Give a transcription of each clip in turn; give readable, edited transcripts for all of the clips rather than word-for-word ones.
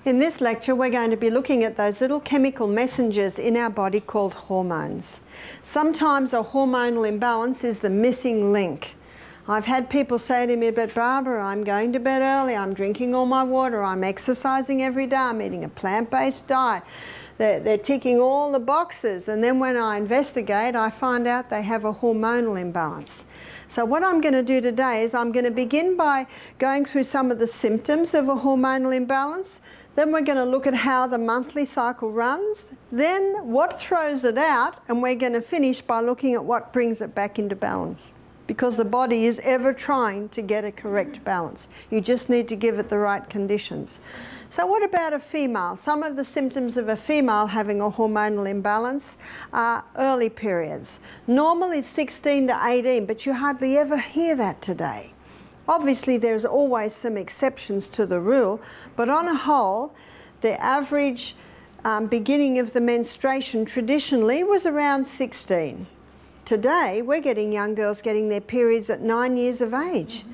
In this lecture, we're going to be looking at those little chemical messengers in our body called hormones. Sometimes a hormonal imbalance is the missing link. I've had people say to me, but Barbara, I'm going to bed early, I'm drinking all my water, I'm exercising every day, I'm eating a plant-based diet. They're ticking all the boxes, and then when I investigate, I find out they have a hormonal imbalance. So what I'm going to do today is I'm going to begin by going through some of the symptoms of a hormonal imbalance. Then we're going to look at how the monthly cycle runs, then what throws it out, and we're going to finish by looking at what brings it back into balance. Because the body is ever trying to get a correct balance. You just need to give it the right conditions. So what about a female? Some of the symptoms of a female having a hormonal imbalance are early periods. Normal is 16 to 18, but you hardly ever hear that today. Obviously, there's always some exceptions to the rule, but on a whole, the average beginning of the menstruation traditionally was around 16. Today, we're getting young girls getting their periods at 9 years of age.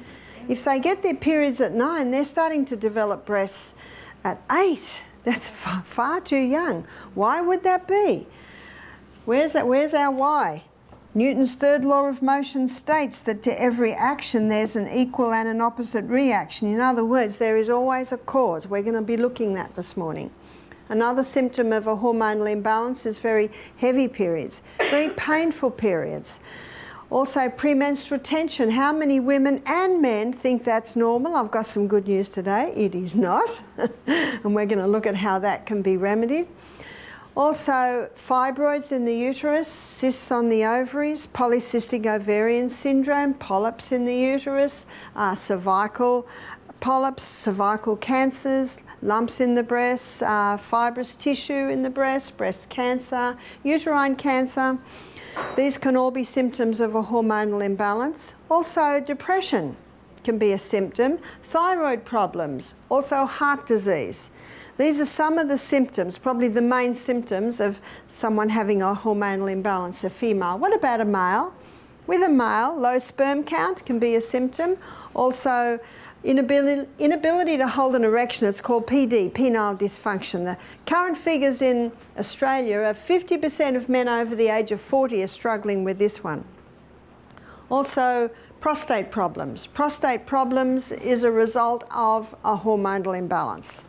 If they get their periods at 9, they're starting to develop breasts at 8. That's far too young. Why would that be? Where's our why? Newton's third law of motion states that to every action there's an equal and an opposite reaction. In other words, there is always a cause. We're going to be looking at that this morning. Another symptom of a hormonal imbalance is very heavy periods, very painful periods. Also premenstrual tension. How many women and men think that's normal? I've got some good news today. It is not. And we're going to look at how that can be remedied. Also fibroids in the uterus, cysts on the ovaries, polycystic ovarian syndrome, polyps in the uterus, cervical polyps, cervical cancers, lumps in the breasts, fibrous tissue in the breast, breast cancer, uterine cancer. These can all be symptoms of a hormonal imbalance. Also, depression can be a symptom. Thyroid problems, also heart disease. These are some of the symptoms, probably the main symptoms of someone having a hormonal imbalance, a female. What about a male? With a male, low sperm count can be a symptom. Also, inability to hold an erection, it's called PD, penile dysfunction. The current figures in Australia are 50% of men over the age of 40 are struggling with this one. Also, prostate problems. Prostate problems is a result of a hormonal imbalance.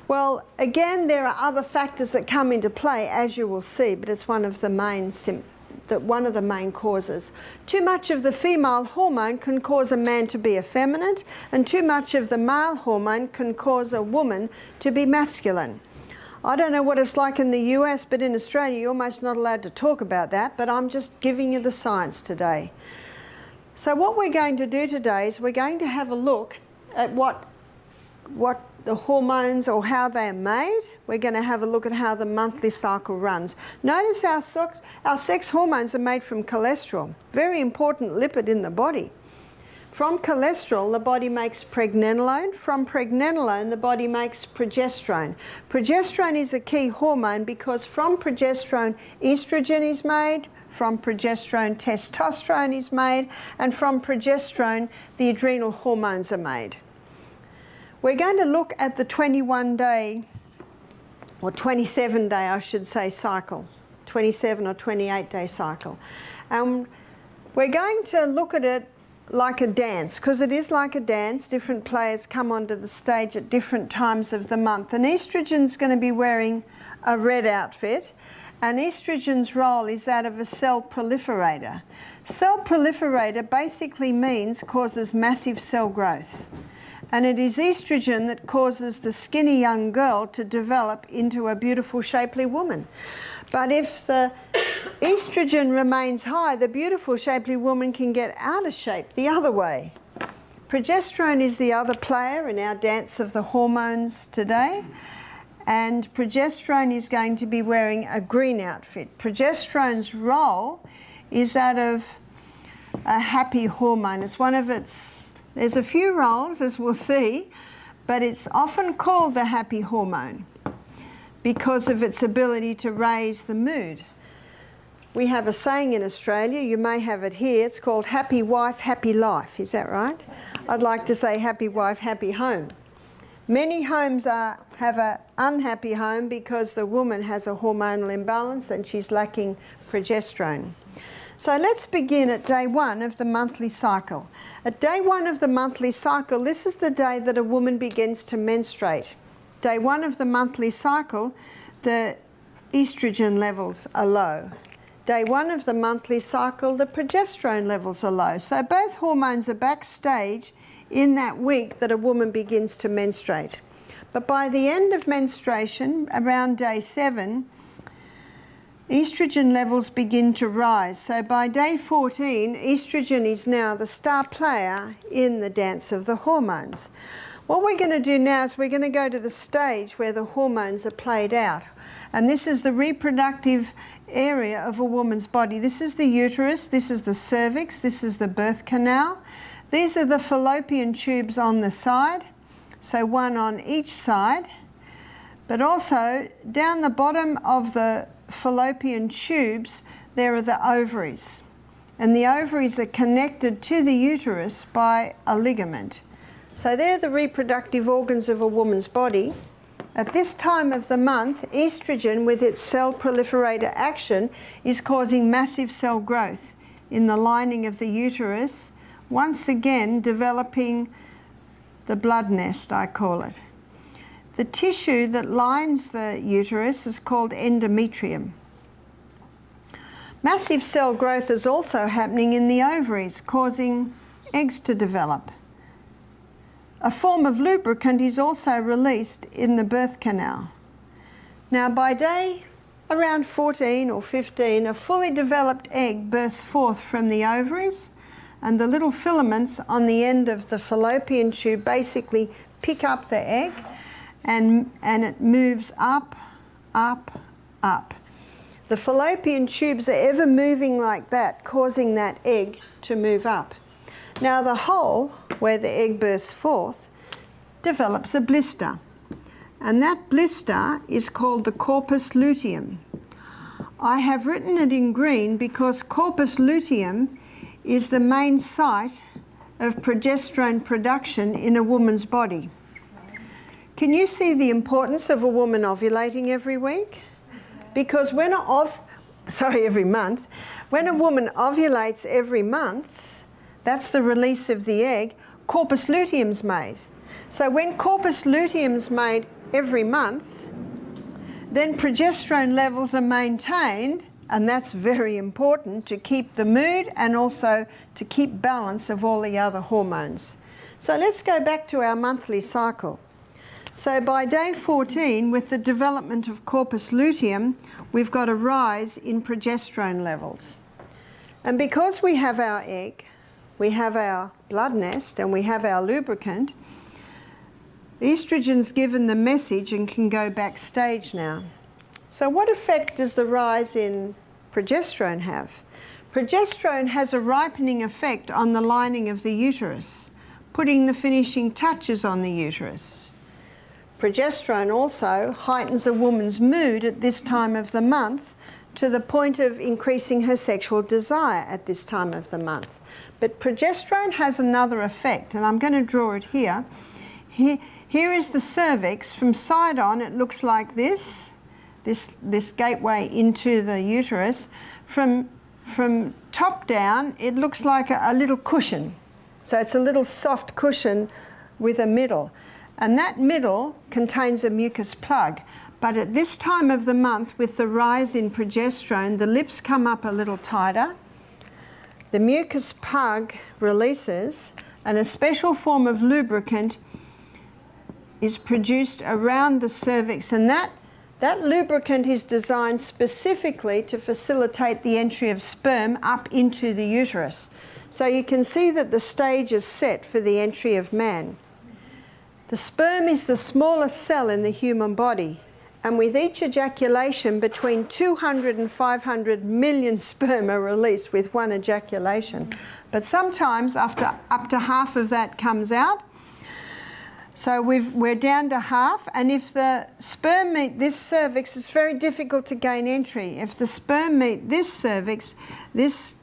Well, again, there are other factors that come into play, as you will see, but it's one of the main causes. Too much of the female hormone can cause a man to be effeminate, and too much of the male hormone can cause a woman to be masculine. I don't know what it's like in the US, but in Australia you're almost not allowed to talk about that, but I'm just giving you the science today. So what we're going to do today is we're going to have a look at what the hormones or how they're made. We're going to have a look at how the monthly cycle runs. Notice our sex hormones are made from cholesterol, very important lipid in the body. From cholesterol, the body makes pregnenolone. From pregnenolone, the body makes progesterone. Progesterone is a key hormone because from progesterone, estrogen is made, from progesterone, testosterone is made, and from progesterone, the adrenal hormones are made. We're going to look at the 21-day, or 27-day, I should say, cycle, 27 or 28-day cycle. We're going to look at it like a dance, because it is like a dance. Different players come onto the stage at different times of the month. And estrogen's going to be wearing a red outfit, and estrogen's role is that of a cell proliferator. Cell proliferator basically means causes massive cell growth. And it is estrogen that causes the skinny young girl to develop into a beautiful, shapely woman. But if the estrogen remains high, the beautiful, shapely woman can get out of shape the other way. Progesterone is the other player in our dance of the hormones today. And progesterone is going to be wearing a green outfit. Progesterone's role is that of a happy hormone. It's one of its... There's a few roles, as we'll see, but it's often called the happy hormone because of its ability to raise the mood. We have a saying in Australia, you may have it here, it's called happy wife, happy life. Is that right? I'd like to say happy wife, happy home. Many homes have an unhappy home because the woman has a hormonal imbalance and she's lacking progesterone. So let's begin at day 1 of the monthly cycle. At day 1 of the monthly cycle, this is the day that a woman begins to menstruate. Day 1 of the monthly cycle, the estrogen levels are low. Day 1 of the monthly cycle, the progesterone levels are low. So both hormones are backstage in that week that a woman begins to menstruate. But by the end of menstruation, around day 7, estrogen levels begin to rise. So by day 14, estrogen is now the star player in the dance of the hormones. What we're going to do now is we're going to go to the stage where the hormones are played out. And this is the reproductive area of a woman's body. This is the uterus, this is the cervix, this is the birth canal. These are the fallopian tubes on the side, so one on each side. But also down the bottom of the fallopian tubes, there are the ovaries. And the ovaries are connected to the uterus by a ligament. So they're the reproductive organs of a woman's body. At this time of the month, estrogen, with its cell proliferator action, is causing massive cell growth in the lining of the uterus, once again developing the blood nest, I call it. The tissue that lines the uterus is called endometrium. Massive cell growth is also happening in the ovaries, causing eggs to develop. A form of lubricant is also released in the birth canal. Now by day around 14 or 15, a fully developed egg bursts forth from the ovaries, and the little filaments on the end of the fallopian tube basically pick up the egg, and it moves up, up, up. The fallopian tubes are ever moving like that, causing that egg to move up. Now the hole where the egg bursts forth develops a blister, and that blister is called the corpus luteum. I have written it in green because corpus luteum is the main site of progesterone production in a woman's body. Can you see the importance of a woman ovulating every week? Because every month, when a woman ovulates every month, that's the release of the egg, corpus luteum's made. So when corpus luteum's made every month, then progesterone levels are maintained, and that's very important to keep the mood and also to keep balance of all the other hormones. So let's go back to our monthly cycle. So by day 14, with the development of corpus luteum, we've got a rise in progesterone levels. And because we have our egg, we have our blood nest, and we have our lubricant, estrogen's given the message and can go backstage now. So what effect does the rise in progesterone have? Progesterone has a ripening effect on the lining of the uterus, putting the finishing touches on the uterus. Progesterone also heightens a woman's mood at this time of the month to the point of increasing her sexual desire at this time of the month. But progesterone has another effect, and I'm going to draw it here. Here is the cervix. From side on, it looks like this gateway into the uterus. From top down, it looks like a little cushion. So it's a little soft cushion with a middle. And that middle contains a mucus plug. But at this time of the month, with the rise in progesterone, the lips come up a little tighter. The mucus plug releases, and a special form of lubricant is produced around the cervix, and that lubricant is designed specifically to facilitate the entry of sperm up into the uterus. So you can see that the stage is set for the entry of man. The sperm is the smallest cell in the human body, and with each ejaculation, between 200 and 500 million sperm are released with one ejaculation. But sometimes up to half of that comes out. So we're down to half, and if the sperm meet this cervix, it's very difficult to gain entry. If the sperm meet this cervix, this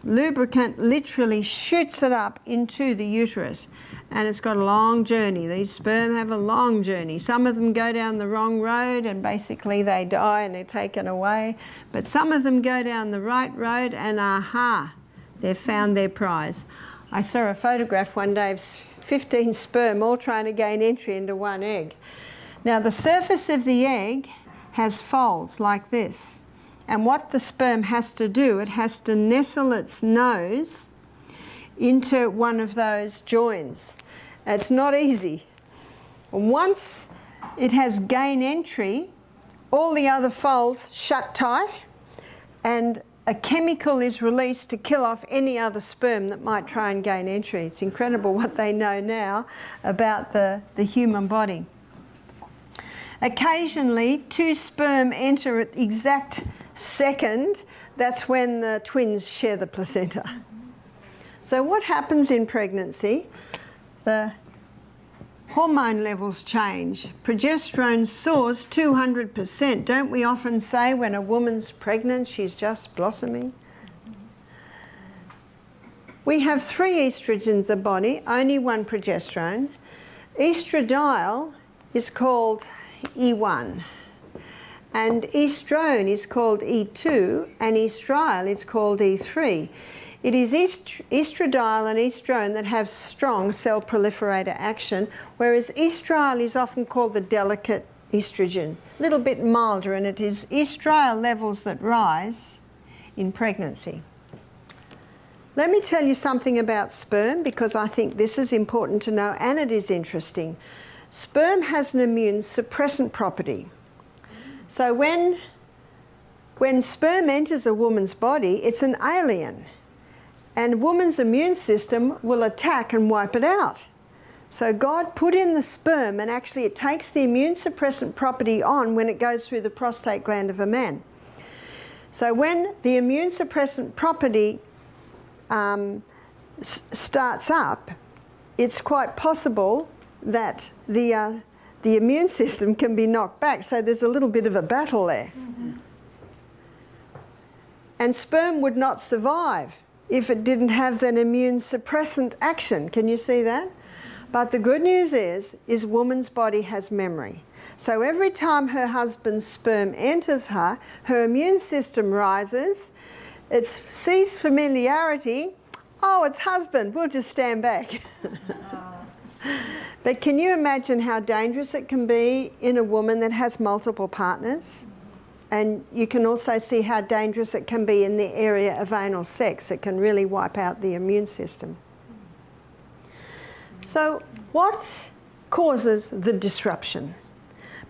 lubricant literally shoots it up into the uterus. and it's got a long journey. These sperm have a long journey. Some of them go down the wrong road and basically they die and they're taken away. But some of them go down the right road and aha, they've found their prize. I saw a photograph one day of 15 sperm all trying to gain entry into one egg. Now the surface of the egg has folds like this. And what the sperm has to do, it has to nestle its nose into one of those joins. It's not easy. Once it has gain entry, all the other folds shut tight and a chemical is released to kill off any other sperm that might try and gain entry. It's incredible what they know now about the human body. Occasionally, two sperm enter at the exact second. That's when the twins share the placenta. So what happens in pregnancy? The hormone levels change. Progesterone soars 200%. Don't we often say when a woman's pregnant, she's just blossoming? We have 3 estrogens in the body, only 1 progesterone. Estradiol is called E1. And estrone is called E2, and estriol is called E3. It is estradiol and estrone that have strong cell proliferator action, whereas estriol is often called the delicate estrogen, a little bit milder, and it is estriol levels that rise in pregnancy. Let me tell you something about sperm, because I think this is important to know and it is interesting. Sperm has an immune suppressant property. So when sperm enters a woman's body, it's an alien. And a woman's immune system will attack and wipe it out. So God put in the sperm, and actually it takes the immune suppressant property on when it goes through the prostate gland of a man. So when the immune suppressant property starts up, it's quite possible that the immune system can be knocked back. So there's a little bit of a battle there. Mm-hmm. And sperm would not survive if it didn't have that immune suppressant action. Can you see that? But the good news is woman's body has memory. So every time her husband's sperm enters her, her immune system rises. It sees familiarity. Oh, it's husband, we'll just stand back. But can you imagine how dangerous it can be in a woman that has multiple partners? And you can also see how dangerous it can be in the area of anal sex. It can really wipe out the immune system. So what causes the disruption?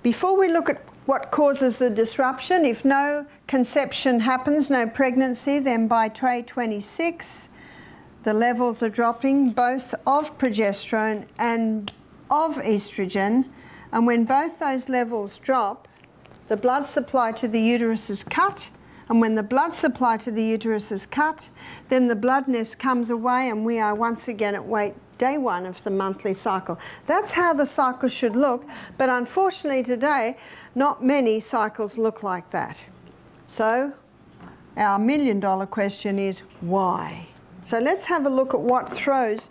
Before we look at what causes the disruption, if no conception happens, no pregnancy, then by tray 26, the levels are dropping both of progesterone and of estrogen. And when both those levels drop, the blood supply to the uterus is cut, and when the blood supply to the uterus is cut, then the blood nest comes away and we are once again at day 1 of the monthly cycle. That's how the cycle should look, but unfortunately today, not many cycles look like that. So our $1 million question is why? So let's have a look at what throws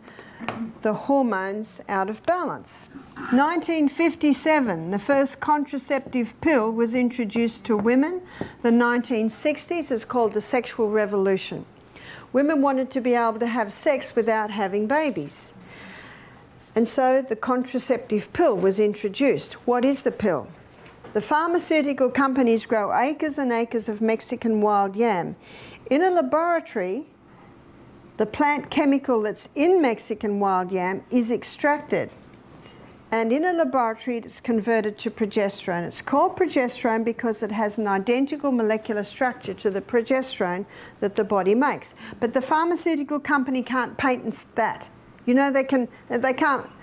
the hormones out of balance. 1957, the first contraceptive pill was introduced to women. The 1960s is called the sexual revolution. Women wanted to be able to have sex without having babies. And so the contraceptive pill was introduced. What is the pill? The pharmaceutical companies grow acres and acres of Mexican wild yam. In a laboratory, the plant chemical that's in Mexican wild yam is extracted. And in a laboratory, it's converted to progesterone. It's called progesterone because it has an identical molecular structure to the progesterone that the body makes. But the pharmaceutical company can't patent that. You know, they can't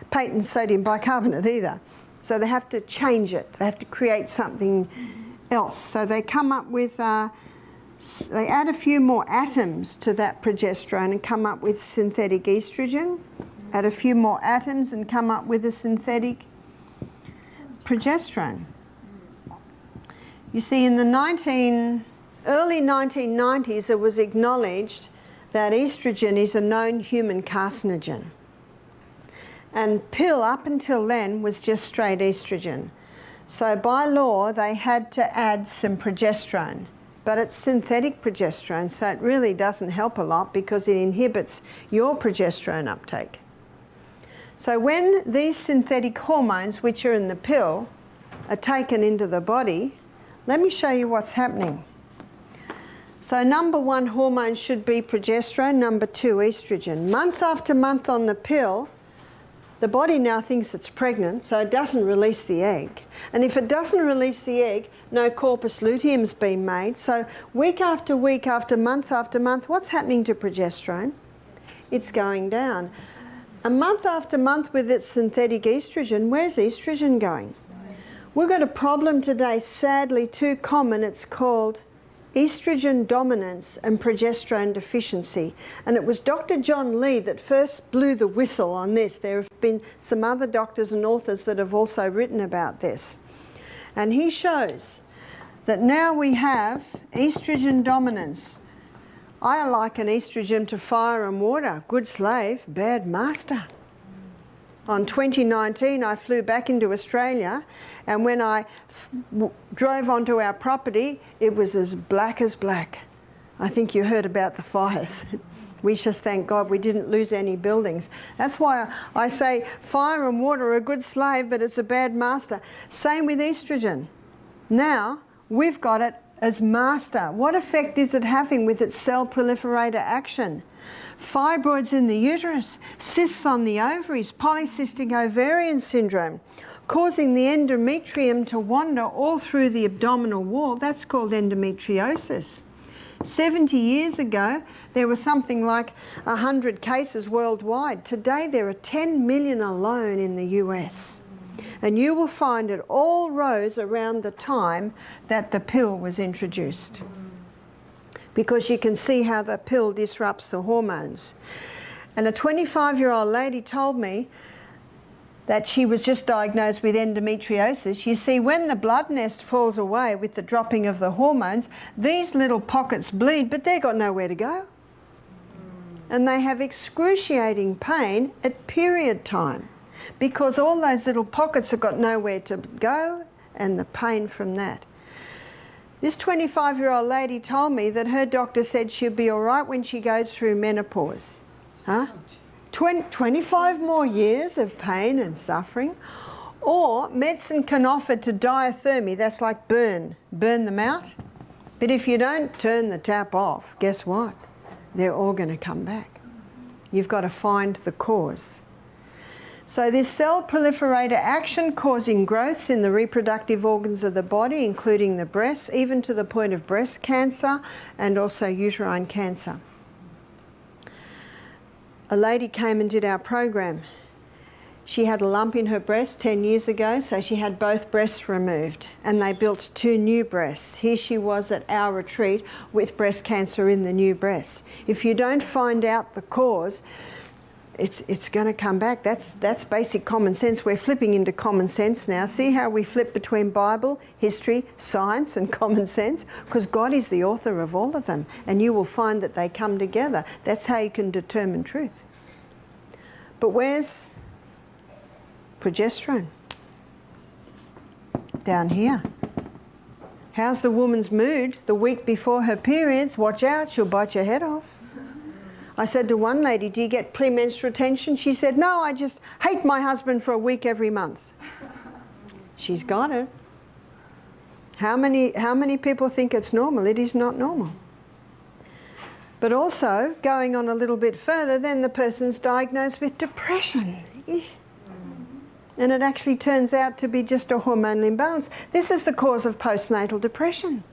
patent sodium bicarbonate either. So they have to change it. They have to create something else. So they come up with... they add a few more atoms to that progesterone and come up with synthetic estrogen, add a few more atoms and come up with a synthetic progesterone. You see, in the early 1990s, it was acknowledged that estrogen is a known human carcinogen. And pill up until then was just straight estrogen. So by law they had to add some progesterone, but it's synthetic progesterone, so it really doesn't help a lot because it inhibits your progesterone uptake. So when these synthetic hormones, which are in the pill, are taken into the body, let me show you what's happening. So number 1 hormone should be progesterone, number 2 estrogen. Month after month on the pill, the body now thinks it's pregnant, so it doesn't release the egg. And if it doesn't release the egg, no corpus luteum's been made. So week after week, after month, what's happening to progesterone? It's going down. A month after month with its synthetic estrogen, where's estrogen going? We've got a problem today, sadly too common. It's called estrogen dominance and progesterone deficiency. And it was Dr. John Lee that first blew the whistle on this. There have been some other doctors and authors that have also written about this. And he shows that now we have estrogen dominance. I liken estrogen to fire and water. Good slave, bad master. On 2019, I flew back into Australia, and when I drove onto our property, it was as black as black. I think you heard about the fires. We just thank God we didn't lose any buildings. That's why I say fire and water are a good slave, but it's a bad master. Same with estrogen. Now, we've got it as master. What effect is it having with its cell proliferator action? Fibroids in the uterus, cysts on the ovaries, polycystic ovarian syndrome, causing the endometrium to wander all through the abdominal wall. That's called endometriosis. 70 years ago, there were something like 100 cases worldwide. Today, there are 10 million alone in the US. And you will find it all rose around the time that the pill was introduced, because you can see how the pill disrupts the hormones. And a 25-year-old lady told me that she was just diagnosed with endometriosis. You see, when the blood nest falls away with the dropping of the hormones, these little pockets bleed, but they've got nowhere to go. And they have excruciating pain at period time, because all those little pockets have got nowhere to go, and the pain from that. This 25-year-old lady told me that her doctor said she'll be all right when she goes through menopause. Huh? 25 more years of pain and suffering. Or medicine can offer to diathermy, that's like burn them out. But if you don't turn the tap off, guess what? They're all going to come back. You've got to find the cause. So this cell proliferator action causing growths in the reproductive organs of the body, including the breasts, even to the point of breast cancer and also uterine cancer. A lady came and did our program. She had a lump in her breast 10 years ago, so she had both breasts removed, and they built 2 new breasts. Here she was at our retreat with breast cancer in the new breasts. If you don't find out the cause, it's going to come back. That's basic common sense. We're flipping into common sense now. See how we flip between Bible, history, science and common sense? Because God is the author of all of them, and you will find that they come together. That's how you can determine truth. But where's progesterone? Down here. How's the woman's mood the week before her periods? Watch out, she'll bite your head off. I said to one lady, do you get premenstrual tension? She said, no, I just hate my husband for a week every month. She's got it. How many people think it's normal? It is not normal. But also, going on a little bit further, then the person's diagnosed with depression. And it actually turns out to be just a hormonal imbalance. This is the cause of postnatal depression.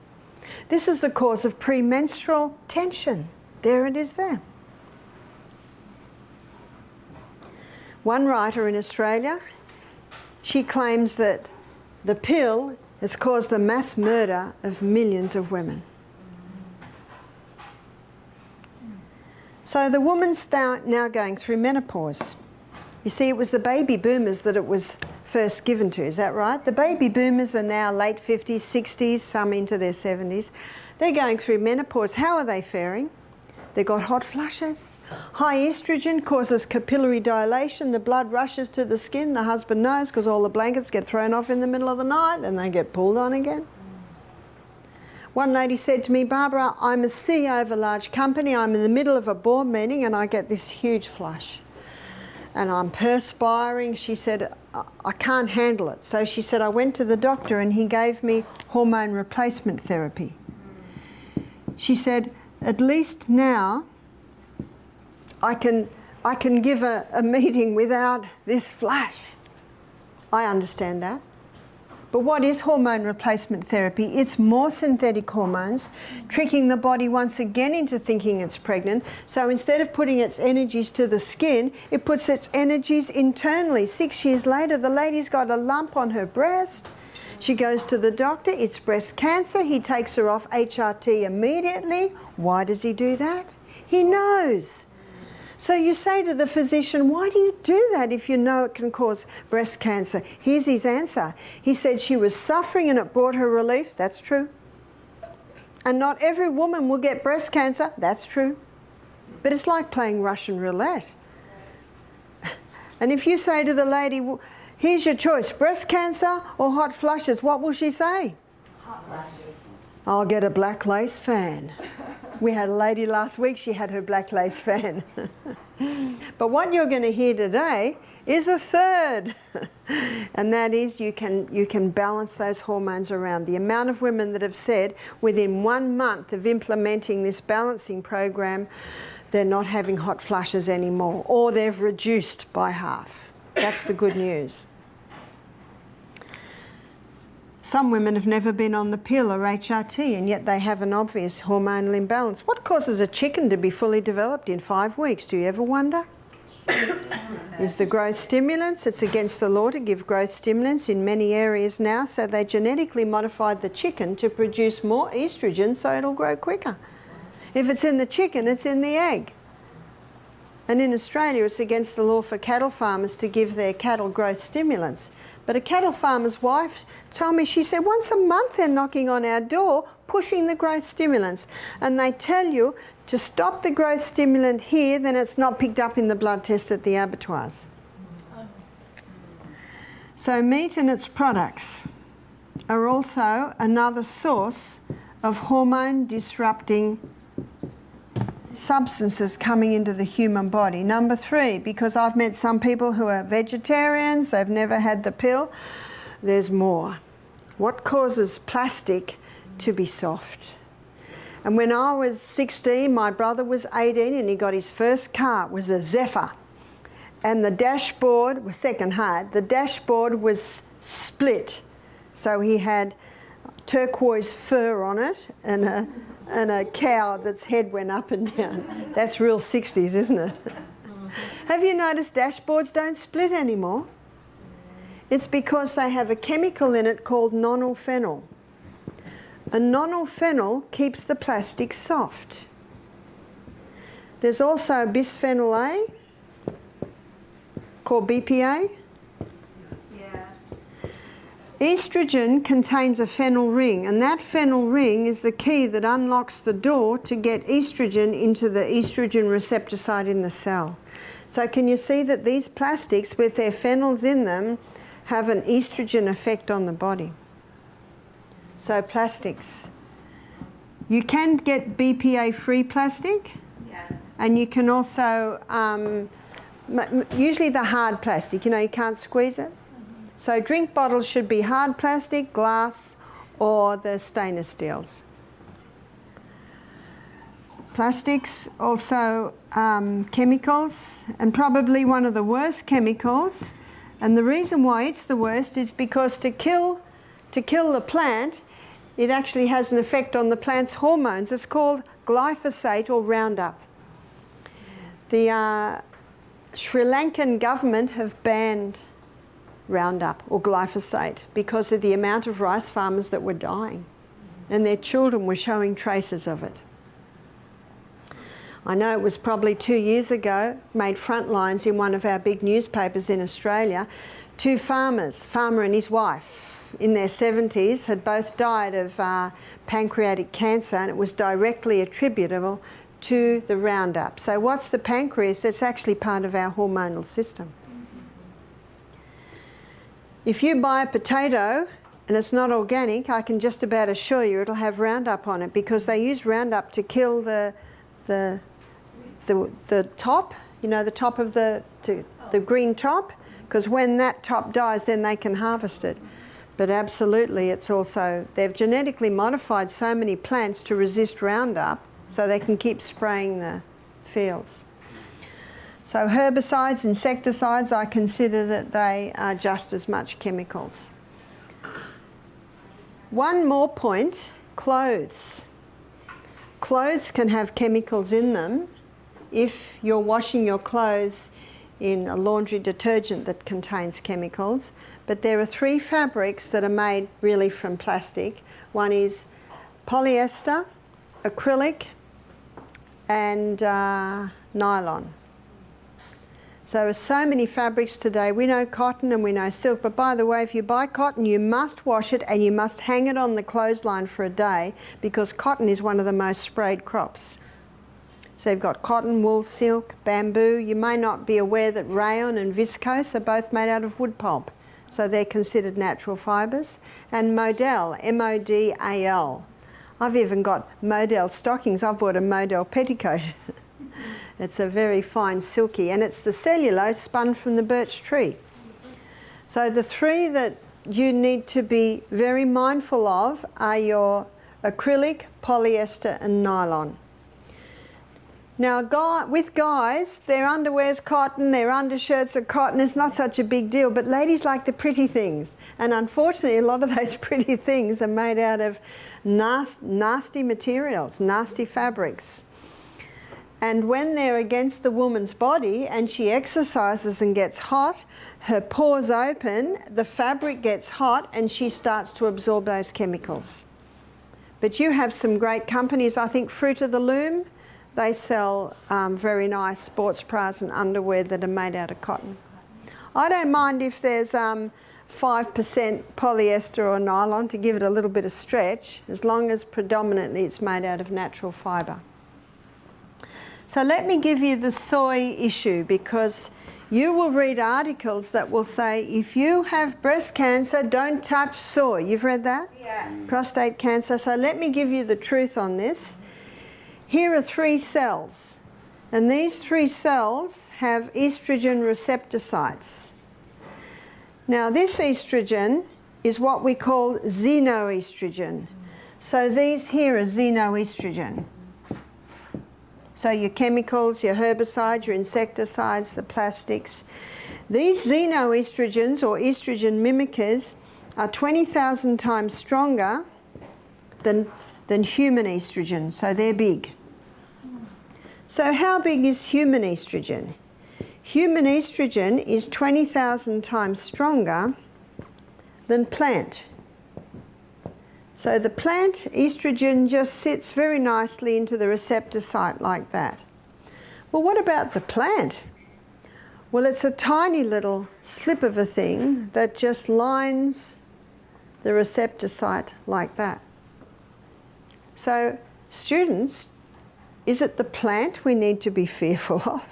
This is the cause of premenstrual tension. There it is there. One writer in Australia, she claims that the pill has caused the mass murder of millions of women. So the woman's now going through menopause. You see, it was the baby boomers that it was first given to, is that right? The baby boomers are now late 50s, 60s, some into their 70s. They're going through menopause. How are they faring? They got hot flushes. High estrogen causes capillary dilation. The blood rushes to the skin. The husband knows because all the blankets get thrown off in the middle of the night and they get pulled on again. One lady said to me, Barbara, I'm a CEO of a large company. I'm in the middle of a board meeting and I get this huge flush. And I'm perspiring. She said, I can't handle it. So she said, I went to the doctor and he gave me hormone replacement therapy. She said, at least now I can give a meeting without this flash. I understand that. But what is hormone replacement therapy? It's more synthetic hormones, tricking the body once again into thinking it's pregnant. So instead of putting its energies to the skin, it puts its energies internally. 6 years later, the lady's got a lump on her breast. She goes to the doctor, it's breast cancer. He takes her off HRT immediately. Why does he do that? He knows. So you say to the physician, why do you do that if you know it can cause breast cancer? Here's his answer. He said she was suffering and it brought her relief. That's true. And not every woman will get breast cancer. That's true. But it's like playing Russian roulette. And if you say to the lady, well, here's your choice, breast cancer or hot flushes, what will she say? Hot flushes. I'll get a black lace fan. We had a lady last week, she had her black lace fan. But what you're going to hear today is a third. And that is you can balance those hormones around. The amount of women that have said within 1 month of implementing this balancing program, they're not having hot flushes anymore, or they've reduced by half. That's the good news. Some women have never been on the pill or HRT and yet they have an obvious hormonal imbalance. What causes a chicken to be fully developed in 5 weeks? Do you ever wonder? Is the growth stimulants? It's against the law to give growth stimulants in many areas now, so they genetically modified the chicken to produce more estrogen so it'll grow quicker. If it's in the chicken, it's in the egg. And in Australia, it's against the law for cattle farmers to give their cattle growth stimulants. But a cattle farmer's wife told me, she said, once a month they're knocking on our door, pushing the growth stimulants. And they tell you to stop the growth stimulant here, then it's not picked up in the blood test at the abattoirs. So meat and its products are also another source of hormone disrupting substances coming into the human body. Number 3, because I've met some people who are vegetarians, they've never had the pill, there's more. What causes plastic to be soft? And when I was 16, my brother was 18 and he got his first car. It was a Zephyr. And the dashboard was second-hand. The dashboard was split. So he had turquoise fur on it and a cow that's head went up and down. That's real 60s, isn't it? Have you noticed dashboards don't split anymore? It's because they have a chemical in it called nonylphenol. A nonylphenol keeps the plastic soft. There's also bisphenol A, called BPA. Estrogen contains a phenyl ring, and that phenyl ring is the key that unlocks the door to get estrogen into the estrogen receptor site in the cell. So can you see that these plastics with their phenols in them have an estrogen effect on the body? So plastics. You can get BPA-free plastic, and you can also, usually the hard plastic, you know, you can't squeeze it. So drink bottles should be hard plastic, glass, or the stainless steels. Plastics, also chemicals, and probably one of the worst chemicals. And the reason why it's the worst is because to kill the plant, it actually has an effect on the plant's hormones. It's called glyphosate or Roundup. The Sri Lankan government have banned Roundup or glyphosate because of the amount of rice farmers that were dying and their children were showing traces of it. I know it was probably 2 years ago, made front lines in one of our big newspapers in Australia. 2 farmers, farmer and his wife in their 70s, had both died of pancreatic cancer, and it was directly attributable to the Roundup. So what's the pancreas? It's actually part of our hormonal system. If you buy a potato and it's not organic, I can just about assure you it'll have Roundup on it, because they use Roundup to kill the top, you know, the top of the green top, because when that top dies, then they can harvest it. But absolutely, it's also, they've genetically modified so many plants to resist Roundup so they can keep spraying the fields. So herbicides, insecticides, I consider that they are just as much chemicals. One more point, clothes. Clothes can have chemicals in them if you're washing your clothes in a laundry detergent that contains chemicals. But there are 3 fabrics that are made really from plastic. One is polyester, acrylic, and nylon. So there are so many fabrics today. We know cotton and we know silk, but by the way, if you buy cotton, you must wash it and you must hang it on the clothesline for a day, because cotton is one of the most sprayed crops. So you've got cotton, wool, silk, bamboo. You may not be aware that rayon and viscose are both made out of wood pulp. So they're considered natural fibres. And modal, M-O-D-A-L. I've even got modal stockings. I've bought a modal petticoat. It's a very fine silky, and it's the cellulose spun from the birch tree. So the 3 that you need to be very mindful of are your acrylic, polyester and nylon. Now with guys, their underwear's cotton, their undershirts are cotton. It's not such a big deal, but ladies like the pretty things. And unfortunately, a lot of those pretty things are made out of nasty materials, nasty fabrics. And when they're against the woman's body and she exercises and gets hot, her pores open, the fabric gets hot, and she starts to absorb those chemicals. But you have some great companies, I think Fruit of the Loom, they sell very nice sports bras and underwear that are made out of cotton. I don't mind if there's 5% polyester or nylon to give it a little bit of stretch, as long as predominantly it's made out of natural fibre. So let me give you the soy issue, because you will read articles that will say, if you have breast cancer, don't touch soy. You've read that? Yes. Prostate cancer. So let me give you the truth on this. Here are 3 cells, and these 3 cells have estrogen receptor sites. Now this estrogen is what we call xenoestrogen. So these here are xenoestrogen. So your chemicals, your herbicides, your insecticides, the plastics. These xenoestrogens, or estrogen mimickers, are 20,000 times stronger than human estrogen, so they're big. So how big is human estrogen? Human estrogen is 20,000 times stronger than plant. So the plant estrogen just sits very nicely into the receptor site like that. Well, what about the plant? Well, it's a tiny little slip of a thing that just lines the receptor site like that. So, students, is it the plant we need to be fearful of?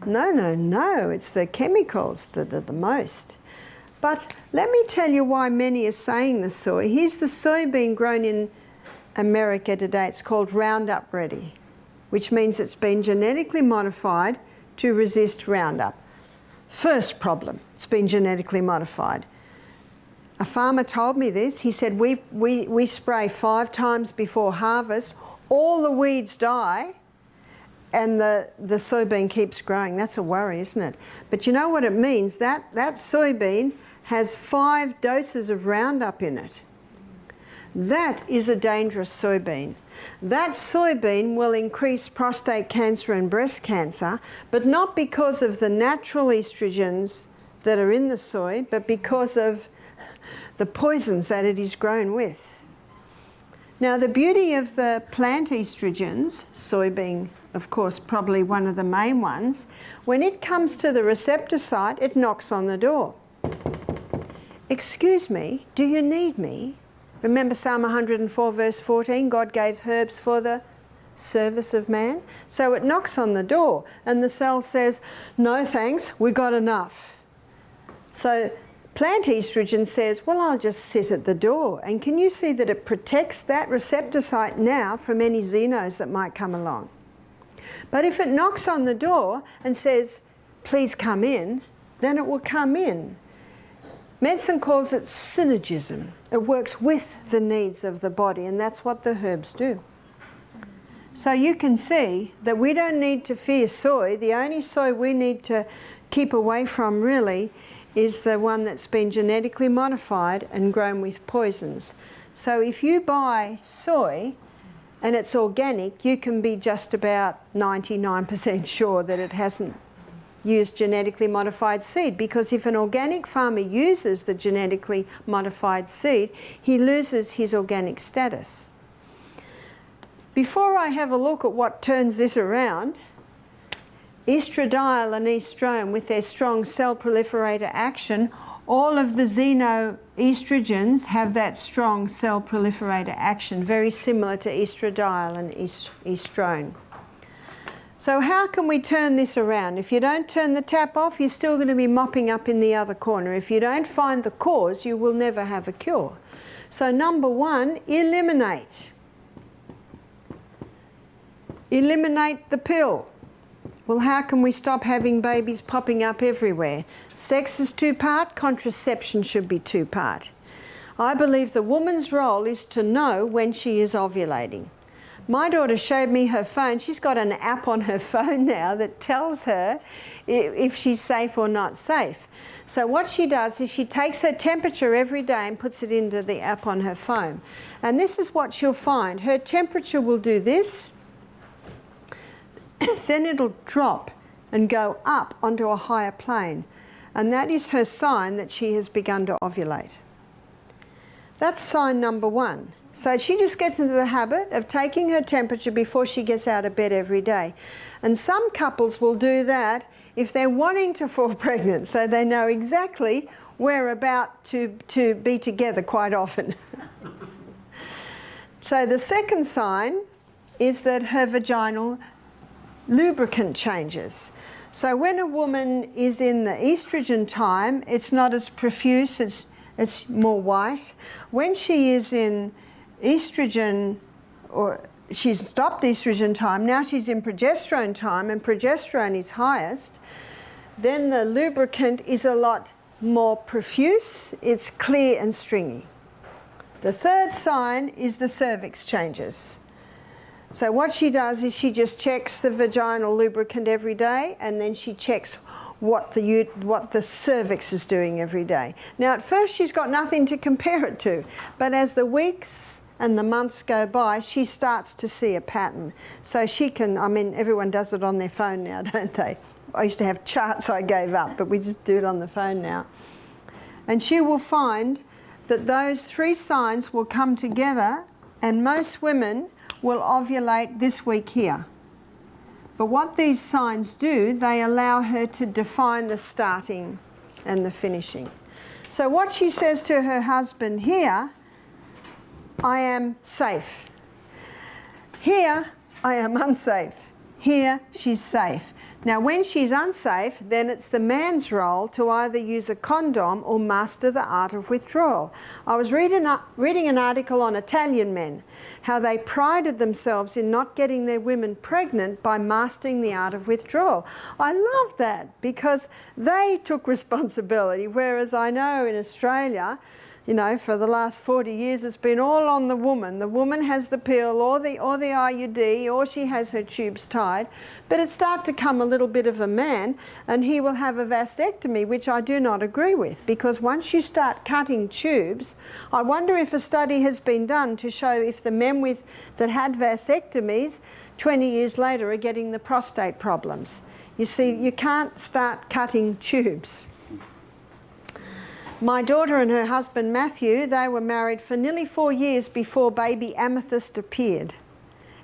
No, it's the chemicals that are the most. But let me tell you why many are saying the soy. Here's the soybean grown in America today. It's called Roundup Ready, which means it's been genetically modified to resist Roundup. First problem, it's been genetically modified. A farmer told me this. He said, we spray 5 times before harvest, all the weeds die, and the soybean keeps growing. That's a worry, isn't it? But you know what it means? That soybean has 5 doses of Roundup in it. That is a dangerous soybean. That soybean will increase prostate cancer and breast cancer, but not because of the natural estrogens that are in the soy, but because of the poisons that it is grown with. Now, the beauty of the plant estrogens, soy being, of course, probably one of the main ones, when it comes to the receptor site, it knocks on the door. Excuse me, do you need me? Remember Psalm 104 verse 14, God gave herbs for the service of man. So it knocks on the door and the cell says, no thanks, we got enough. So plant estrogen says, well, I'll just sit at the door. And can you see that it protects that receptor site now from any xenos that might come along? But if it knocks on the door and says, please come in, then it will come in. Medicine calls it synergism. It works with the needs of the body, and that's what the herbs do. So you can see that we don't need to fear soy. The only soy we need to keep away from really is the one that's been genetically modified and grown with poisons. So if you buy soy and it's organic, you can be just about 99% sure that it hasn't used genetically modified seed, because if an organic farmer uses the genetically modified seed, he loses his organic status. Before I have a look at what turns this around, estradiol and estrone, with their strong cell proliferator action, all of the xenoestrogens have that strong cell proliferator action, very similar to estradiol and estrone. So how can we turn this around? If you don't turn the tap off, you're still going to be mopping up in the other corner. If you don't find the cause, you will never have a cure. So number one, eliminate. Eliminate the pill. Well, how can we stop having babies popping up everywhere? Sex is two-part, contraception should be two-part. I believe the woman's role is to know when she is ovulating. My daughter showed me her phone. She's got an app on her phone now that tells her if she's safe or not safe. So what she does is she takes her temperature every day and puts it into the app on her phone. And this is what she'll find. Her temperature will do this, then it'll drop and go up onto a higher plane. And that is her sign that she has begun to ovulate. That's sign number one. So she just gets into the habit of taking her temperature before she gets out of bed every day. And some couples will do that if they're wanting to fall pregnant, so they know exactly we're about to be together quite often. So the second sign is that her vaginal lubricant changes. So when a woman is in the estrogen time, it's not as profuse, it's more white. When she is in estrogen, or she's stopped estrogen time, now she's in progesterone time, and progesterone is highest, then the lubricant is a lot more profuse, it's clear and stringy. The third sign is the cervix changes. So what she does is she just checks the vaginal lubricant every day, and then she checks what the cervix is doing every day. Now at first she's got nothing to compare it to, but as the weeks and the months go by, she starts to see a pattern. So she can, I mean, everyone does it on their phone now, don't they? I used to have charts I gave up, but we just do it on the phone now. And she will find that those three signs will come together, and most women will ovulate this week here. But what these signs do, they allow her to define the starting and the finishing. So what she says to her husband here, I am safe. Here, I am unsafe. Here, she's safe. Now, when she's unsafe, then it's the man's role to either use a condom or master the art of withdrawal. I was reading an article on Italian men, how they prided themselves in not getting their women pregnant by mastering the art of withdrawal. I love that because they took responsibility, whereas I know in Australia, you know, for the last 40 years, it's been all on the woman. The woman has the pill or the IUD, or she has her tubes tied. But it starts to come a little bit of a man, and he will have a vasectomy, which I do not agree with, because once you start cutting tubes, I wonder if a study has been done to show if the men that had vasectomies 20 years later are getting the prostate problems. You see, you can't start cutting tubes. My daughter and her husband Matthew, they were married for nearly 4 years before baby Amethyst appeared.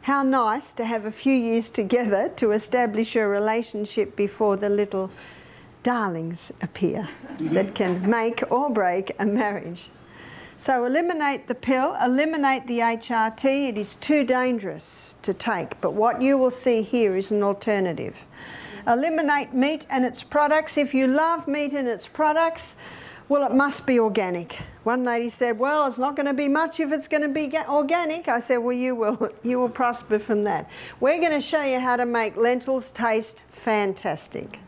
How nice to have a few years together to establish a relationship before the little darlings appear that can make or break a marriage. So eliminate the pill, eliminate the HRT. It is too dangerous to take, but what you will see here is an alternative. Eliminate meat and its products. If you love meat and its products, well, it must be organic. One lady said, well, it's not going to be much if it's going to be organic. I said, well, you will prosper from that. We're going to show you how to make lentils taste fantastic.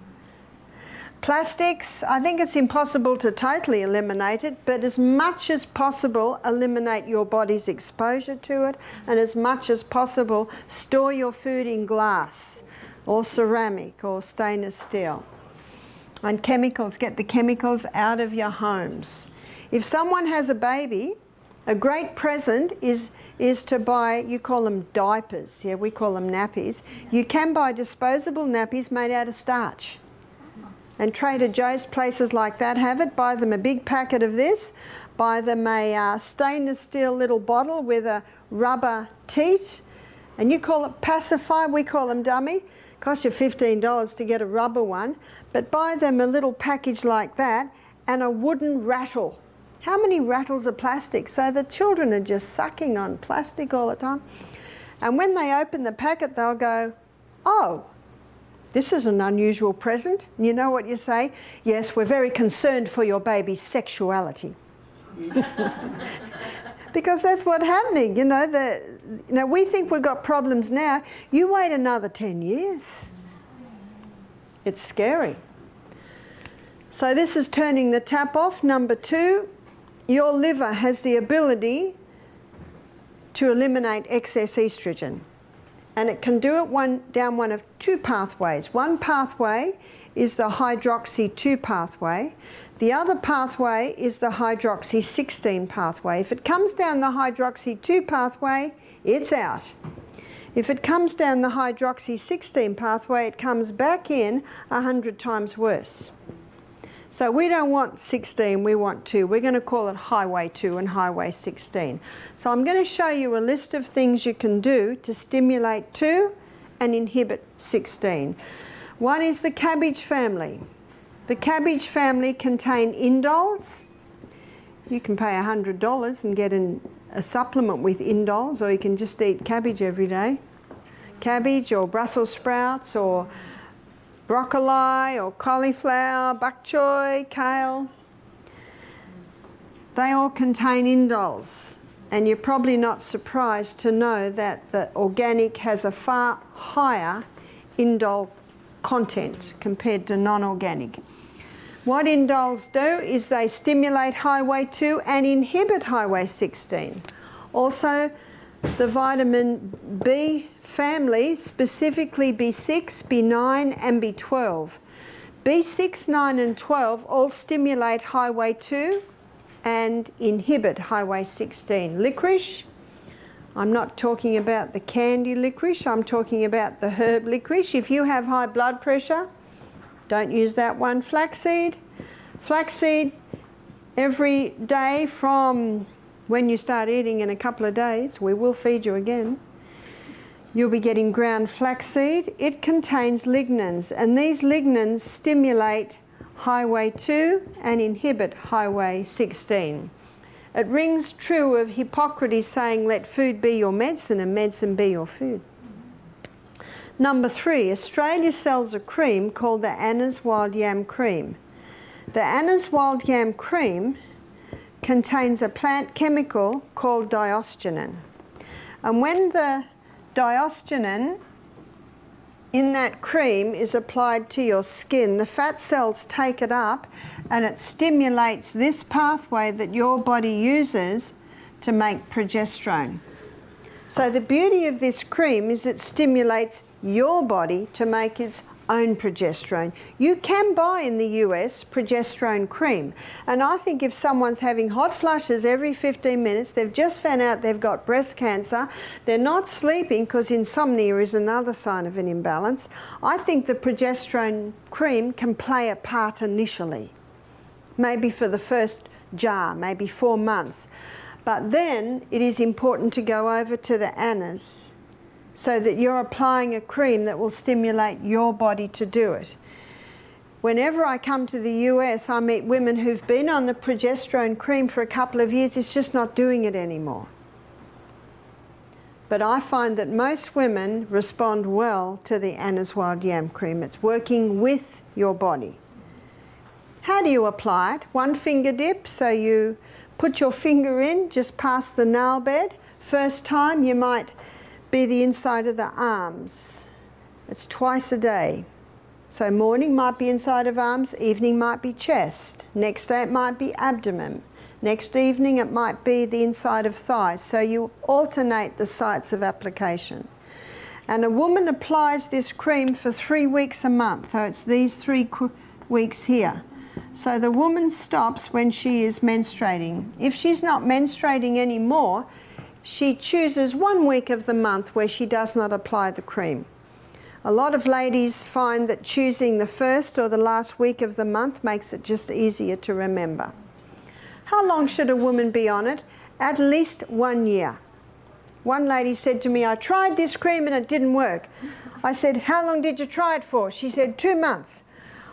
Plastics, I think it's impossible to totally eliminate it, but as much as possible, eliminate your body's exposure to it, and as much as possible, store your food in glass or ceramic or stainless steel. And chemicals, get the chemicals out of your homes. If someone has a baby, a great present is to buy, you call them diapers, yeah, we call them nappies. You can buy disposable nappies made out of starch. And Trader Joe's, places like that have it. Buy them a big packet of this. Buy them a stainless steel little bottle with a rubber teat. And you call it pacifier, we call them dummy. Cost you $15 to get a rubber one. But buy them a little package like that and a wooden rattle. How many rattles are plastic? So the children are just sucking on plastic all the time. And when they open the packet, they'll go, oh, this is an unusual present. And you know what you say? Yes, we're very concerned for your baby's sexuality. Because that's what's happening. You know, we think we've got problems now. You wait another 10 years. It's scary. So this is turning the tap off. Number 2, your liver has the ability to eliminate excess estrogen. And it can do it down one of 2 pathways. One pathway is the hydroxy 2 pathway. The other pathway is the hydroxy 16 pathway. If it comes down the hydroxy 2 pathway, it's out. If it comes down the hydroxy 16 pathway, it comes back in 100 times worse. So we don't want 16, we want 2. We're going to call it highway 2 and highway 16. So I'm going to show you a list of things you can do to stimulate 2 and inhibit 16. One is the cabbage family. The cabbage family contain indoles. You can pay $100 and get a supplement with indoles, or you can just eat cabbage every day. Cabbage or Brussels sprouts or broccoli or cauliflower, bok choy, kale. They all contain indoles, and you're probably not surprised to know that the organic has a far higher indole content compared to non-organic. What indoles do is they stimulate highway 2 and inhibit highway 16. Also, the vitamin B family, specifically B6, B9 and B12. B6, 9 and 12 all stimulate highway 2 and inhibit highway 16. Licorice, I'm not talking about the candy licorice, I'm talking about the herb licorice. If you have high blood pressure, don't use that one. Flaxseed. Flaxseed every day from when you start eating in a couple of days, we will feed you again. You'll be getting ground flaxseed. It contains lignans, and these lignans stimulate highway 2 and inhibit highway 16. It rings true of Hippocrates saying, let food be your medicine and medicine be your food. Number 3, Australia sells a cream called the Anna's Wild Yam Cream. The Anna's Wild Yam Cream contains a plant chemical called diosgenin. And when the diosgenin in that cream is applied to your skin, the fat cells take it up and it stimulates this pathway that your body uses to make progesterone. So the beauty of this cream is it stimulates your body to make its own progesterone. You can buy in the US progesterone cream, and I think if someone's having hot flushes every 15 minutes, they've just found out they've got breast cancer, they're not sleeping because insomnia is another sign of an imbalance, I think the progesterone cream can play a part initially, maybe for the first jar, maybe 4 months. But then it is important to go over to the Anna's so that you're applying a cream that will stimulate your body to do it. Whenever I come to the US, I meet women who've been on the progesterone cream for a couple of years. It's just not doing it anymore. But I find that most women respond well to the Anna's Wild Yam cream. It's working with your body. How do you apply it? One finger dip, so you put your finger in just past the nail bed. First time you might be the inside of the arms. It's twice a day. So morning might be inside of arms, evening might be chest. Next day it might be abdomen. Next evening it might be the inside of thighs. So you alternate the sites of application. And a woman applies this cream for 3 weeks a month. So it's these 3 weeks here. So the woman stops when she is menstruating. If she's not menstruating anymore, she chooses 1 week of the month where she does not apply the cream. A lot of ladies find that choosing the first or the last week of the month makes it just easier to remember. How long should a woman be on it? At least 1 year. One lady said to me, I tried this cream and it didn't work. I said, how long did you try it for? She said, 2 months.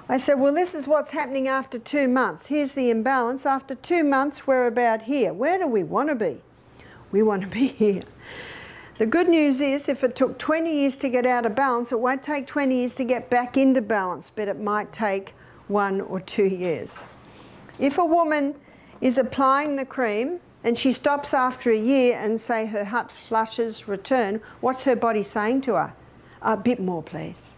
I said, well, this is what's happening after 2 months. Here's the imbalance. After 2 months, we're about here. Where do we want to be? We want to be here. The good news is if it took 20 years to get out of balance, it won't take 20 years to get back into balance, but it might take 1 or 2 years. If a woman is applying the cream and she stops after a year and say her hot flushes return, what's her body saying to her? A bit more, please.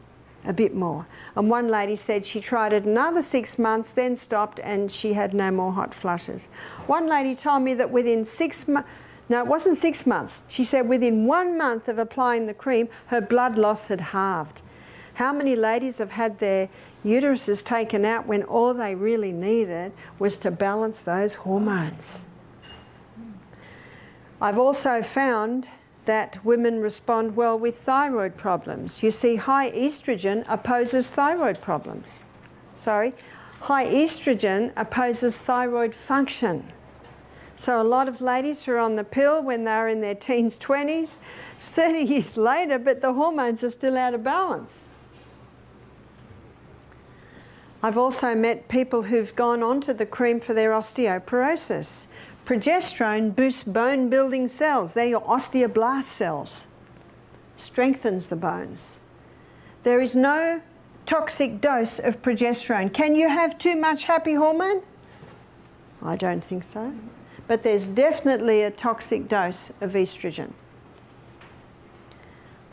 A bit more. And one lady said she tried it another 6 months, then stopped, and she had no more hot flushes. One lady told me that within 6 months, no, it wasn't 6 months. She said within 1 month of applying the cream, her blood loss had halved. How many ladies have had their uteruses taken out when all they really needed was to balance those hormones? I've also found that women respond well with thyroid problems. You see, high estrogen opposes thyroid problems. High estrogen opposes thyroid function. So a lot of ladies are on the pill when they're in their teens, 20s. It's 30 years later, but the hormones are still out of balance. I've also met people who've gone onto the cream for their osteoporosis. Progesterone boosts bone-building cells. They're your osteoblast cells. Strengthens the bones. There is no toxic dose of progesterone. Can you have too much happy hormone? I don't think so. But there's definitely a toxic dose of estrogen.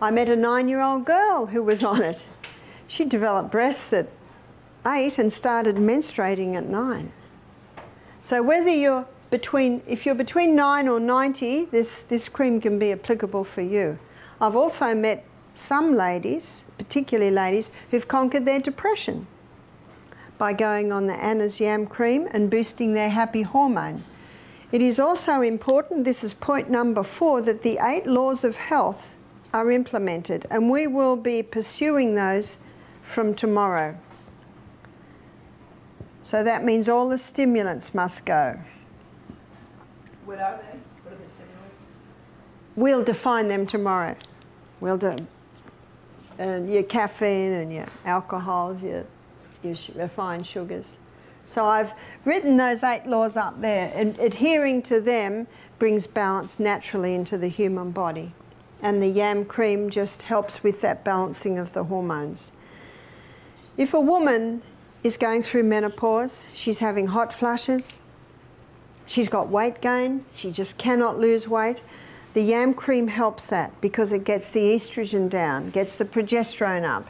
I met a 9-year-old girl who was on it. She developed breasts at 8 and started menstruating at 9. So whether you're if you're between 9 or 90, this cream can be applicable for you. I've also met some ladies, particularly ladies, who've conquered their depression by going on the Anna's Yam cream and boosting their happy hormone. It is also important, this is point number 4, that the 8 laws of health are implemented, and we will be pursuing those from tomorrow. So that means all the stimulants must go. What are they? What are the stimulants? We'll define them tomorrow. We'll do your caffeine and your alcohols, your refined sugars. So I've written those 8 laws up there, and adhering to them brings balance naturally into the human body. And the yam cream just helps with that balancing of the hormones. If a woman is going through menopause, she's having hot flushes, she's got weight gain, she just cannot lose weight, the yam cream helps that because it gets the estrogen down, gets the progesterone up.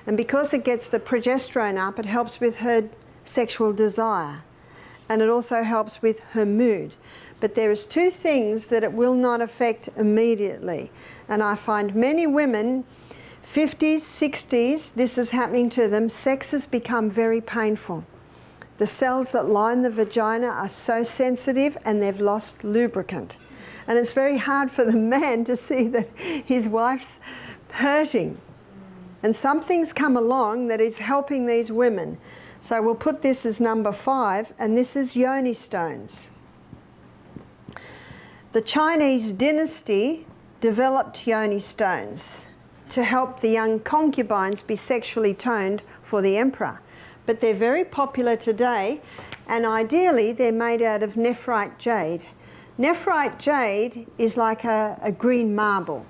And because it gets the progesterone up, it helps with her sexual desire. And it also helps with her mood. But there is 2 things that it will not affect immediately. And I find many women, 50s, 60s, this is happening to them, sex has become very painful. The cells that line the vagina are so sensitive and they've lost lubricant. And it's very hard for the man to see that his wife's hurting. And something's come along that is helping these women. So we'll put this as number 5, and this is yoni stones. The Chinese dynasty developed yoni stones to help the young concubines be sexually toned for the emperor. but they're very popular today, and ideally they're made out of nephrite jade. Nephrite jade is like a green marble.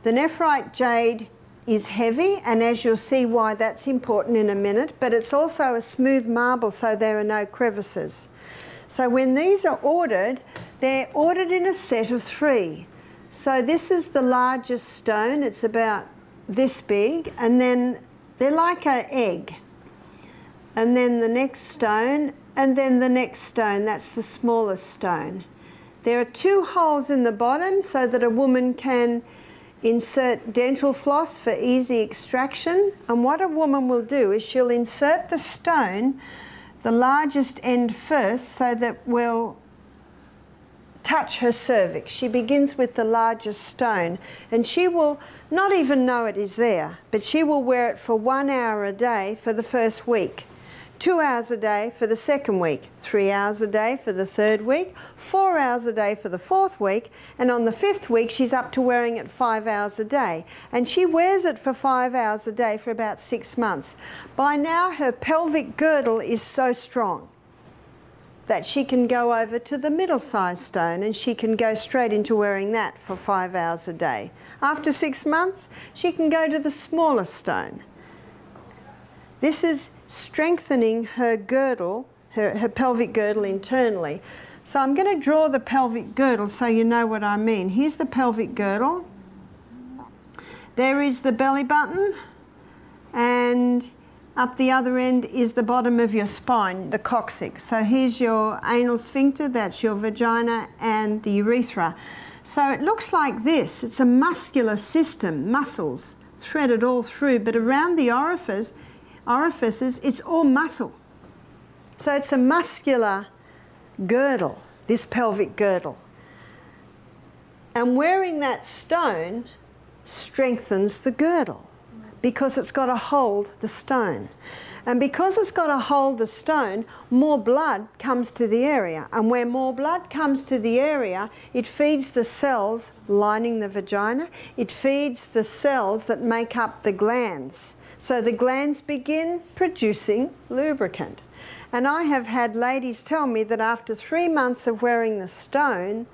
The nephrite jade is heavy, and as you'll see why that's important in a minute, but it's also a smooth marble, so there are no crevices. So when these are ordered, they're ordered in a set of 3. So this is the largest stone, it's about this big, and then they're like an egg. And then the next stone, and then the next stone, that's the smallest stone. There are 2 holes in the bottom so that a woman can insert dental floss for easy extraction. And what a woman will do is she'll insert the stone, the largest end first, so that will touch her cervix. She begins with the largest stone, and she will not even know it is there, but she will wear it for 1 hour a day for the first week, 2 hours a day for the second week, 3 hours a day for the third week, 4 hours a day for the fourth week, and on the 5th week she's up to wearing it 5 hours a day. And she wears it for 5 hours a day for about 6 months. By now her pelvic girdle is so strong that she can go over to the middle-sized stone, and she can go straight into wearing that for 5 hours a day. After 6 months, she can go to the smallest stone. This is strengthening her girdle, her pelvic girdle internally. So I'm going to draw the pelvic girdle so you know what I mean. Here's the pelvic girdle. There is the belly button, and up the other end is the bottom of your spine, the coccyx. So here's your anal sphincter, that's your vagina, and the urethra. So it looks like this. It's a muscular system, muscles threaded all through, but around the orifices, it's all muscle. So it's a muscular girdle, this pelvic girdle. And wearing that stone strengthens the girdle because it's got to hold the stone. And because it's got to hold the stone, more blood comes to the area. And where more blood comes to the area, it feeds the cells lining the vagina. It feeds the cells that make up the glands. So the glands begin producing lubricant. And I have had ladies tell me that after 3 months of wearing the stone,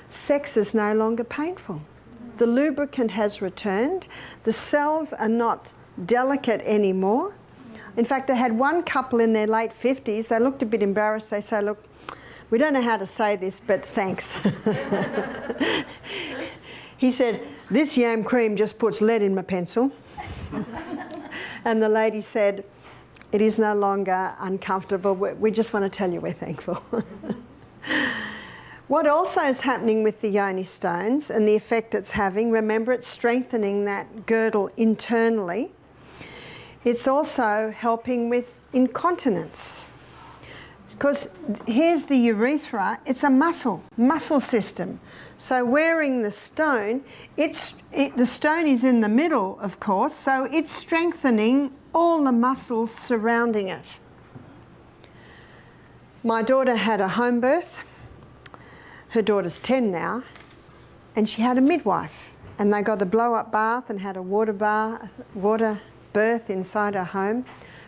sex is no longer painful. The lubricant has returned. The cells are not delicate anymore. In fact, I had one couple in their late 50s. They looked a bit embarrassed. They say, look, we don't know how to say this, but thanks. He said, this yam cream just puts lead in my pencil. And the lady said, it is no longer uncomfortable. We just want to tell you we're thankful. What also is happening with the yoni stones and the effect it's having, remember it's strengthening that girdle internally. It's also helping with incontinence. Because here's the urethra, it's a muscle system. So wearing the stone, the stone is in the middle, of course, so it's strengthening all the muscles surrounding it. My daughter had a home birth. Her daughter's 10 now, and she had a midwife. And they got a blow-up bath and had a water birth inside her home.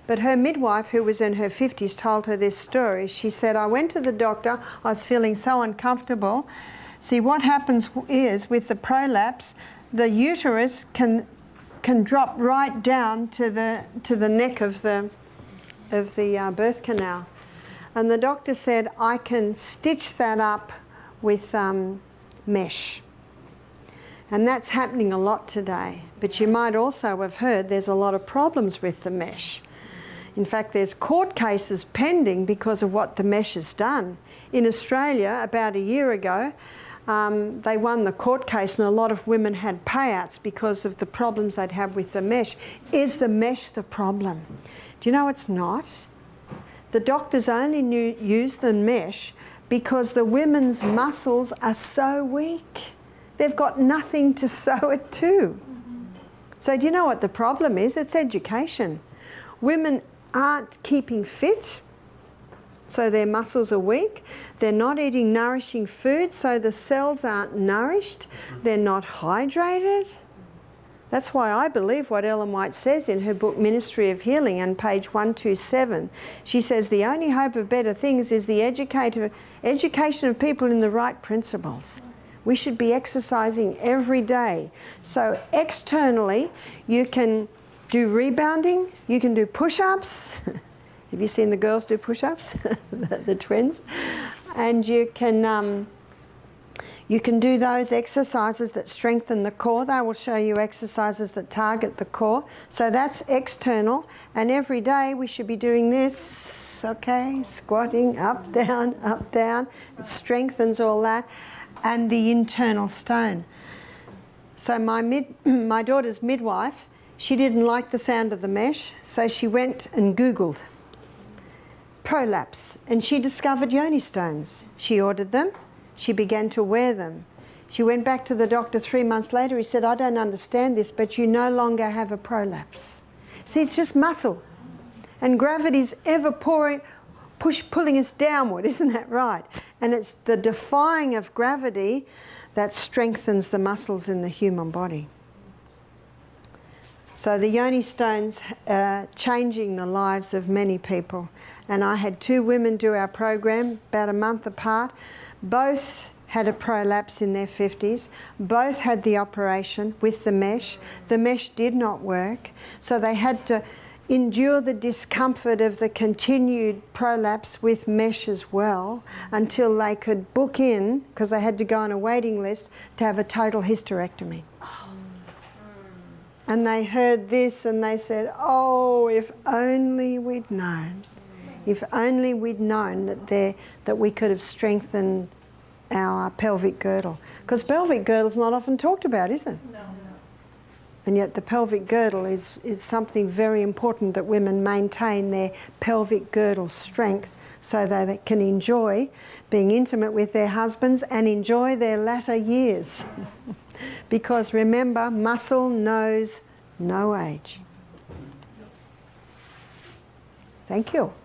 But her midwife, who was in her 50s, told her this story. She said, I went to the doctor, I was feeling so uncomfortable. See, what happens is with the prolapse, the uterus can drop right down to the neck of the birth canal. And the doctor said, I can stitch that up with mesh. And that's happening a lot today. But you might also have heard there's a lot of problems with the mesh. In fact, there's court cases pending because of what the mesh has done. In Australia, about a year ago, they won the court case and a lot of women had payouts because of the problems they'd have with the mesh. Is the mesh the problem? Do you know it's not? The doctors only use the mesh because the women's muscles are so weak. They've got nothing to sew it to. So do you know what the problem is? It's education. Women aren't keeping fit, so their muscles are weak. They're not eating nourishing food, so the cells aren't nourished. They're not hydrated. That's why I believe what Ellen White says in her book Ministry of Healing on page 127. She says the only hope of better things is the education of people in the right principles. We should be exercising every day. So externally, you can do rebounding, you can do push-ups. Have you seen the girls do push-ups? the twins? And you can do those exercises that strengthen the core. They will show you exercises that target the core. So that's external. And every day we should be doing this, okay? Squatting, up, down, up, down. It strengthens all that. And the internal stone. So my daughter's midwife, she didn't like the sound of the mesh, so she went and Googled prolapse, and she discovered yoni stones. She ordered them. She began to wear them. She went back to the doctor 3 months later. He said, I don't understand this, but you no longer have a prolapse. See, it's just muscle. And gravity's ever pulling us downward, isn't that right? And it's the defying of gravity that strengthens the muscles in the human body. So the yoni stones are changing the lives of many people. And I had 2 women do our program about a month apart. Both had a prolapse in their 50s. Both had the operation with the mesh. The mesh did not work. So they had to endure the discomfort of the continued prolapse with mesh as well until they could book in, because they had to go on a waiting list, to have a total hysterectomy. And they heard this and they said, oh, if only we'd known. If only we'd known that we could have strengthened our pelvic girdle. Because pelvic girdle's not often talked about, is it? No. And yet the pelvic girdle is something very important, that women maintain their pelvic girdle strength so that they can enjoy being intimate with their husbands and enjoy their latter years. Because remember, muscle knows no age. Thank you.